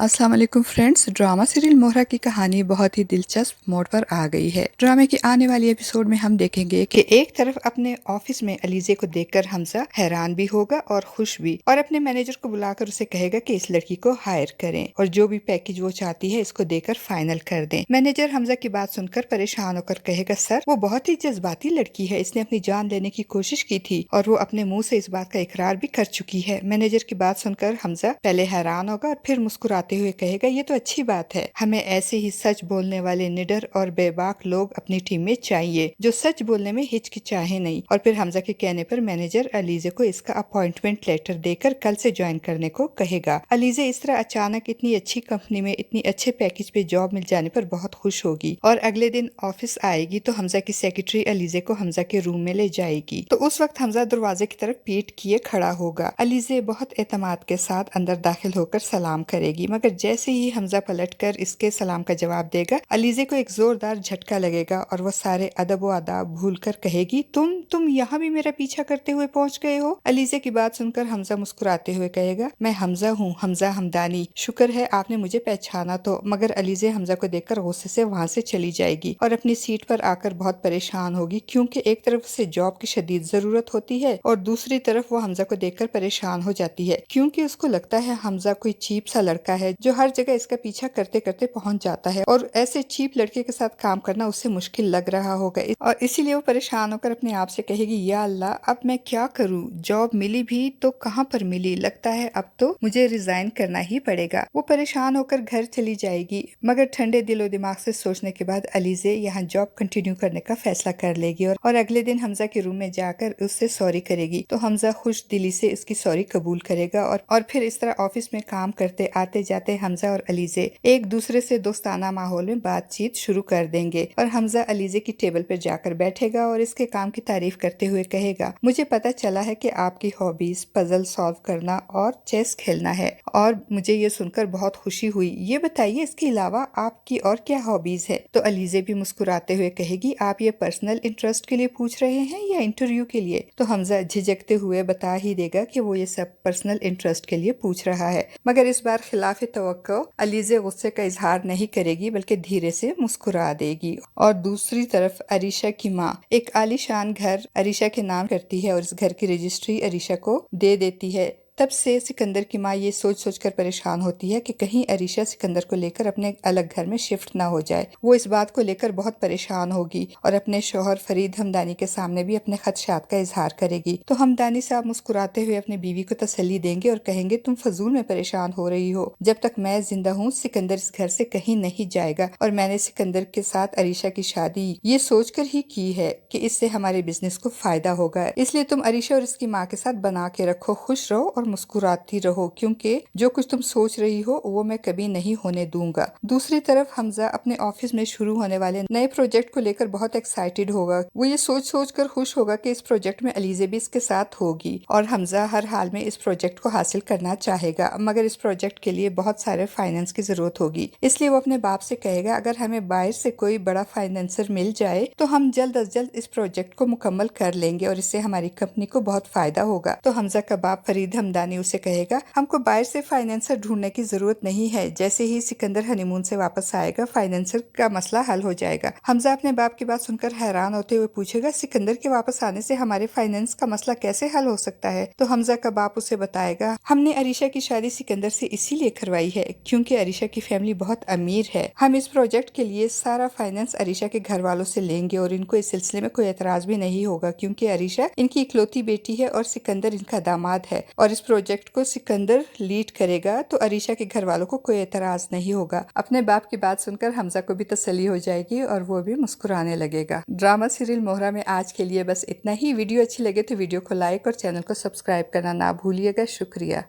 अस्सलाम वालेकुम friends. Drama serial मोहरा की कहानी बहुत ही दिलचस्प मोड़ पर आ गई है। ड्रामे की आने वाली एपिसोड में हम देखेंगे कि एक तरफ अपने ऑफिस में अलीजे को देखकर हमजा हैरान भी होगा और खुश भी, और अपने मैनेजर को बुलाकर उसे कहेगा कि इस लड़की को हायर करें और जो भी पैकेज वो चाहती है इसको देकर फाइनल कर दें। मैनेजर हमजा की बात सुनकर परेशान होकर कहेगा, सर वो बहुत ही जज्बाती लड़की है, इसने अपनी जान लेने की कोशिश की थी और वो अपने मुंह से इस बात का इकरार भी कर चुकी है। मैनेजर की बात सुनकर हमजा पहले हैरान होगा और फिर मुस्कुराते हुए कहेगा, ये तो अच्छी बात है, हमें ऐसे ही सच बोलने वाले निडर और बेबाक लोग अपनी टीम में चाहिए जो सच बोलने में हिचकिचाहे नहीं। और फिर हमजा के कहने पर मैनेजर अलीजे को इसका अपॉइंटमेंट लेटर देकर कल से ज्वाइन करने को कहेगा। अलीजे इस तरह अचानक इतनी अच्छी कंपनी में इतनी अच्छे पैकेज पे जॉब मिल जाने पर बहुत खुश होगी और अगले दिन ऑफिस आएगी तो हमजा की सेक्रेटरी अलीजे को हमजा के रूम में ले जाएगी। तो उस वक्त हमजा दरवाजे की तरफ पीठ किए खड़ा होगा। अलीजे बहुत एतमाद के साथ अंदर दाखिल होकर सलाम करेगी, मगर जैसे ही हमजा पलटकर इसके सलाम का जवाब देगा अलीजे को एक जोरदार झटका लगेगा और वो सारे अदब व आदाब भूलकर कहेगी, तुम यहाँ भी मेरा पीछा करते हुए पहुँच गए हो। अलीजे की बात सुनकर हमजा मुस्कुराते हुए कहेगा, मैं हमजा हूँ, हमजा हमदानी, शुक्र है आपने मुझे पहचाना तो। मगर अलीजे हमजा को देखकर गुस्से से वहाँ से चली जाएगी और अपनी सीट पर आकर बहुत परेशान होगी, क्योंकि एक तरफ उसे जॉब की शदीद जरूरत होती है और दूसरी तरफ वो हमजा को देखकर परेशान हो जाती है, क्योंकि उसको लगता है हमजा कोई चीप सा लड़का है जो हर जगह इसका पीछा करते करते पहुंच जाता है और ऐसे चीप लड़के के साथ काम करना उससे मुश्किल लग रहा होगा और इसीलिए वो परेशान होकर अपने आप से कहेगी, या अल्लाह अब मैं क्या करूं, जॉब मिली भी तो कहाँ पर मिली, लगता है अब तो मुझे रिजाइन करना ही पड़ेगा। वो परेशान होकर घर चली जाएगी, मगर ठंडे दिलो दिमाग से सोचने के बाद अलीजे यहाँ जॉब कंटिन्यू करने का फैसला कर लेगी और अगले दिन हमजा के रूम में जाकर उससे सॉरी करेगी। तो हमजा खुश दिली से इसकी सॉरी कबूल करेगा और फिर इस तरह ऑफिस में काम करते आते जाते हमजा और अलीजे एक दूसरे से दोस्ताना माहौल में बातचीत शुरू कर देंगे और हमजा अलीजे की टेबल पर जाकर बैठेगा और इसके काम की तारीफ करते हुए कहेगा, मुझे पता चला है कि आपकी हॉबीज पजल सॉल्व करना और चेस खेलना है और मुझे ये सुनकर बहुत खुशी हुई। ये बताइए इसके अलावा आपकी और क्या हॉबीज है। तो अलीजे भी मुस्कुराते हुए कहेगी, आप ये पर्सनल इंटरेस्ट के लिए पूछ रहे हैं या इंटरव्यू के लिए। तो हमजा झिझकते हुए बता ही देगा कि वो ये सब पर्सनल इंटरेस्ट के लिए पूछ रहा है, मगर इस बार खिलाफ तवक्को अलीजे गुस्से का इजहार नहीं करेगी बल्कि धीरे से मुस्कुरा देगी। और दूसरी तरफ अरीशा की माँ एक आलीशान घर अरीशा के नाम करती है और इस घर की रजिस्ट्री अरीशा को दे देती है। तब से सिकंदर की माँ ये सोच सोच कर परेशान होती है कि कहीं अरीशा सिकंदर को लेकर अपने अलग घर में शिफ्ट ना हो जाए। वो इस बात को लेकर बहुत परेशान होगी और अपने शोहर फरीद हमदानी के सामने भी अपने खदशात का इजहार करेगी। तो हमदानी साहब मुस्कुराते हुए अपनी बीवी को तसल्ली देंगे और कहेंगे, तुम फजूल में परेशान हो रही हो, जब तक मैं जिंदा हूँ सिकंदर इस घर से कहीं नहीं जाएगा और मैंने सिकंदर के साथ अरीशा की शादी ये सोचकर ही की है कि इससे हमारे बिजनेस को फायदा होगा, इसलिए तुम अरीशा और इसकी माँ के साथ बना के रखो, खुश रहो और मुस्कुराती रहो, क्योंकि जो कुछ तुम सोच रही हो वो मैं कभी नहीं होने दूंगा। दूसरी तरफ हमजा अपने ऑफिस में शुरू होने वाले नए प्रोजेक्ट को लेकर बहुत एक्साइटेड होगा। वो ये सोच सोच कर खुश होगा कि इस प्रोजेक्ट में अलीजे भी इसके साथ होगी और हमजा हर हाल में इस प्रोजेक्ट को हासिल करना चाहेगा, मगर इस प्रोजेक्ट के लिए बहुत सारे फाइनेंस की जरूरत होगी। इसलिए वो अपने बाप से कहेगा, अगर हमें बाहर से कोई बड़ा फाइनेंसर मिल जाए तो हम जल्द अज जल्द इस प्रोजेक्ट को मुकम्मल कर लेंगे और इससे हमारी कंपनी को बहुत फायदा होगा। तो हमजा का बाप फरीद हमदानी उसे कहेगा, हमको बाहर से फाइनेंसर ढूंढने की जरूरत नहीं है, जैसे ही सिकंदर हनीमून से वापस आएगा फाइनेंसर का मसला हल हो जाएगा। हमजा अपने बाप की बात सुनकर हैरान होते हुए पूछेगा, सिकंदर के वापस आने से हमारे फाइनेंस का मसला कैसे हल हो सकता है। तो हमजा का बाप उसे बताएगा, हमने अरीशा की शादी सिकंदर से इसीलिए करवाई है क्योंकि अरीशा की फैमिली बहुत अमीर है। हम इस प्रोजेक्ट के लिए सारा फाइनेंस अरीशा के घर वालों से लेंगे और इनको इस सिलसिले में कोई एतराज भी नहीं होगा, क्योंकि अरीशा इनकी इकलौती बेटी है और सिकंदर इनका दामाद है और इस प्रोजेक्ट को सिकंदर लीड करेगा, तो अरीशा के घर वालों को कोई एतराज नहीं होगा। अपने बाप की बात सुनकर हमजा को भी तसल्ली हो जाएगी और वो भी मुस्कुराने लगेगा। ड्रामा सीरियल मोहरा में आज के लिए बस इतना ही। वीडियो अच्छी लगे तो वीडियो को लाइक और चैनल को सब्सक्राइब करना ना भूलिएगा। शुक्रिया।